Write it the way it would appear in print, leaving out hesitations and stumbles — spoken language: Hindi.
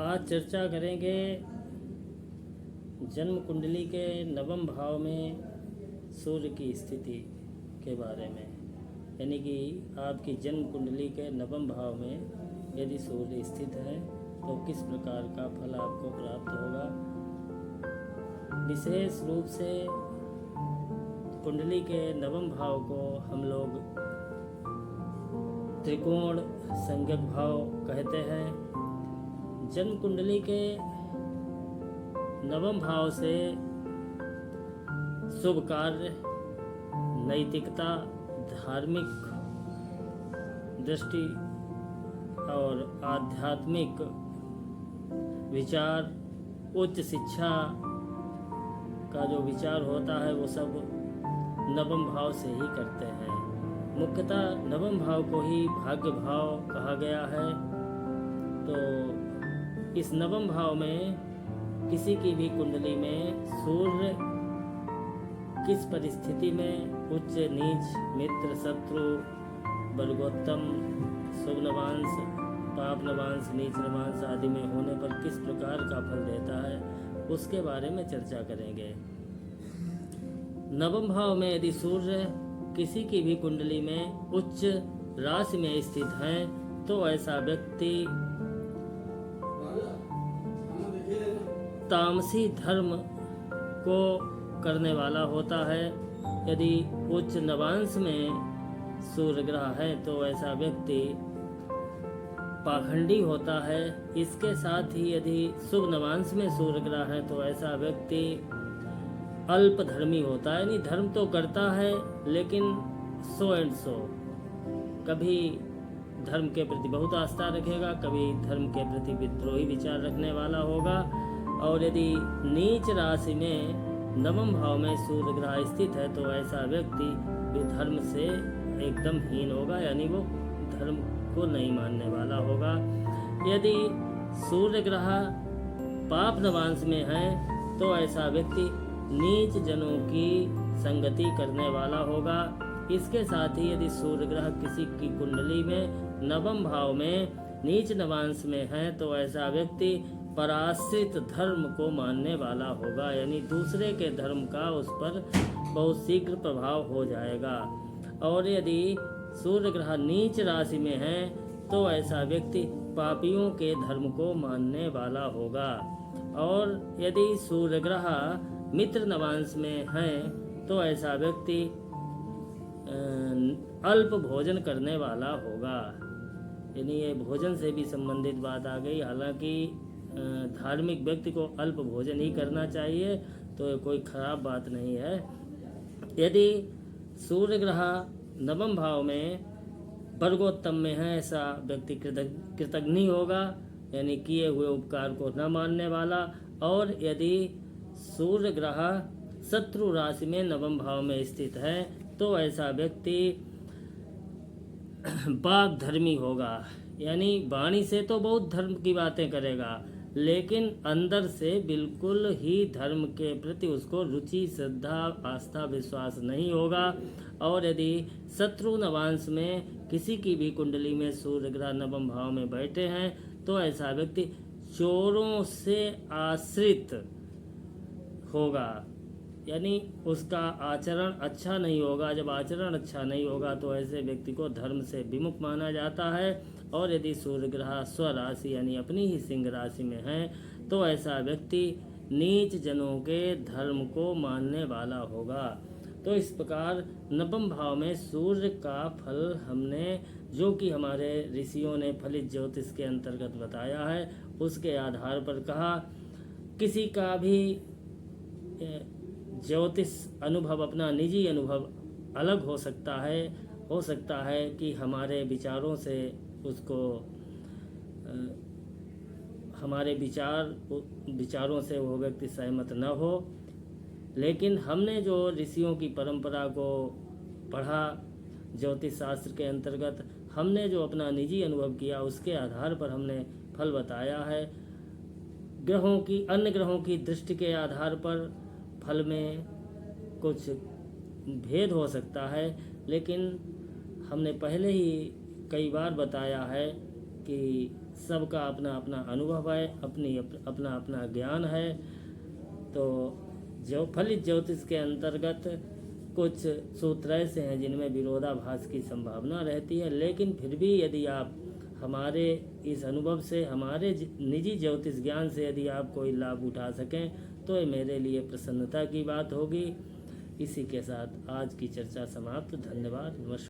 आज चर्चा करेंगे जन्म कुंडली के नवम भाव में सूर्य की स्थिति के बारे में। यानी कि आपकी जन्म कुंडली के नवम भाव में यदि सूर्य स्थित है तो किस प्रकार का फल आपको प्राप्त होगा। विशेष रूप से कुंडली के नवम भाव को हम लोग त्रिकोण संज्ञक भाव कहते हैं। जन्म कुंडली के नवम भाव से शुभ कार्य, नैतिकता, धार्मिक दृष्टि और आध्यात्मिक विचार, उच्च शिक्षा का जो विचार होता है वो सब नवम भाव से ही करते हैं। मुख्यतः नवम भाव को ही भाग्य भाव कहा गया है। तो इस नवम भाव में किसी की भी कुंडली में सूर्य किस परिस्थिति में उच्च, नीच, मित्र, शत्रु, वर्गोत्तम, शुभ नवांश, पाप नवांश, नीच नवांश आदि में होने पर किस प्रकार का फल देता है उसके बारे में चर्चा करेंगे। नवम भाव में यदि सूर्य किसी की भी कुंडली में उच्च राशि में स्थित है तो ऐसा व्यक्ति तामसी धर्म को करने वाला होता है। यदि उच्च नवांश में सूर्य ग्रह है तो ऐसा व्यक्ति पाखंडी होता है। इसके साथ ही यदि शुभ नवांश में सूर्य ग्रह है तो ऐसा व्यक्ति अल्पधर्मी होता है। यानी धर्म तो करता है लेकिन सो एंड सो, कभी धर्म के प्रति बहुत आस्था रखेगा, कभी धर्म के प्रति विद्रोही विचार रखने वाला होगा। और यदि नीच राशि में नवम भाव में सूर्य ग्रह स्थित है तो ऐसा व्यक्ति भी धर्म से एकदम हीन होगा, यानी वो धर्म को नहीं मानने वाला होगा। यदि सूर्य ग्रह पाप नवांश में है तो ऐसा व्यक्ति नीच जनों की संगति करने वाला होगा। इसके साथ ही यदि सूर्य ग्रह किसी की कुंडली में नवम भाव में नीच नवांश में है तो ऐसा व्यक्ति पराश्रित धर्म को मानने वाला होगा, यानी दूसरे के धर्म का उस पर बहुत शीघ्र प्रभाव हो जाएगा। और यदि सूर्य ग्रह नीच राशि में है तो ऐसा व्यक्ति पापियों के धर्म को मानने वाला होगा। और यदि सूर्य ग्रह मित्र नवांश में है तो ऐसा व्यक्ति अल्प भोजन करने वाला होगा। यानी ये भोजन से भी संबंधित बात आ गई। हालांकि धार्मिक व्यक्ति को अल्प भोजन ही करना चाहिए, तो कोई खराब बात नहीं है। यदि सूर्य ग्रह नवम भाव में वर्गोत्तम में है ऐसा व्यक्ति कृतघ्नी होगा, यानी किए हुए उपकार को न मानने वाला। और यदि सूर्य ग्रह शत्रु राशि में नवम भाव में स्थित है तो ऐसा व्यक्ति वाग धर्मी होगा, यानी वाणी से तो बहुत धर्म की बातें करेगा लेकिन अंदर से बिल्कुल ही धर्म के प्रति उसको रुचि, श्रद्धा, आस्था, विश्वास नहीं होगा। और यदि शत्रु नवांश में किसी की भी कुंडली में सूर्य ग्रह नवम भाव में बैठे हैं तो ऐसा व्यक्ति चोरों से आश्रित होगा, यानी उसका आचरण अच्छा नहीं होगा। जब आचरण अच्छा नहीं होगा तो ऐसे व्यक्ति को धर्म से विमुख माना जाता है। और यदि सूर्य ग्रह स्वराशि यानी अपनी ही सिंह राशि में है तो ऐसा व्यक्ति नीच जनों के धर्म को मानने वाला होगा। तो इस प्रकार नवम भाव में सूर्य का फल हमने, जो कि हमारे ऋषियों ने फलित ज्योतिष के अंतर्गत बताया है, उसके आधार पर कहा। किसी का भी ज्योतिष अनुभव, अपना निजी अनुभव अलग हो सकता है कि हमारे विचारों से उसको, हमारे विचारों से वो व्यक्ति सहमत न हो। लेकिन हमने जो ऋषियों की परंपरा को पढ़ा ज्योतिष शास्त्र के अंतर्गत, हमने जो अपना निजी अनुभव किया उसके आधार पर हमने फल बताया है। ग्रहों की, अन्य ग्रहों की दृष्टि के आधार पर फल में कुछ भेद हो सकता है, लेकिन हमने पहले ही कई बार बताया है कि सबका अपना अपना अनुभव है, अपना अपना ज्ञान है। तो जो फलित ज्योतिष के अंतर्गत कुछ सूत्र ऐसे हैं जिनमें विरोधाभास की संभावना रहती है, लेकिन फिर भी यदि आप हमारे इस अनुभव से, हमारे निजी ज्योतिष ज्ञान से यदि आप कोई लाभ उठा सकें तो ये मेरे लिए प्रसन्नता की बात होगी। इसी के साथ आज की चर्चा समाप्त। धन्यवाद। नमस्कार।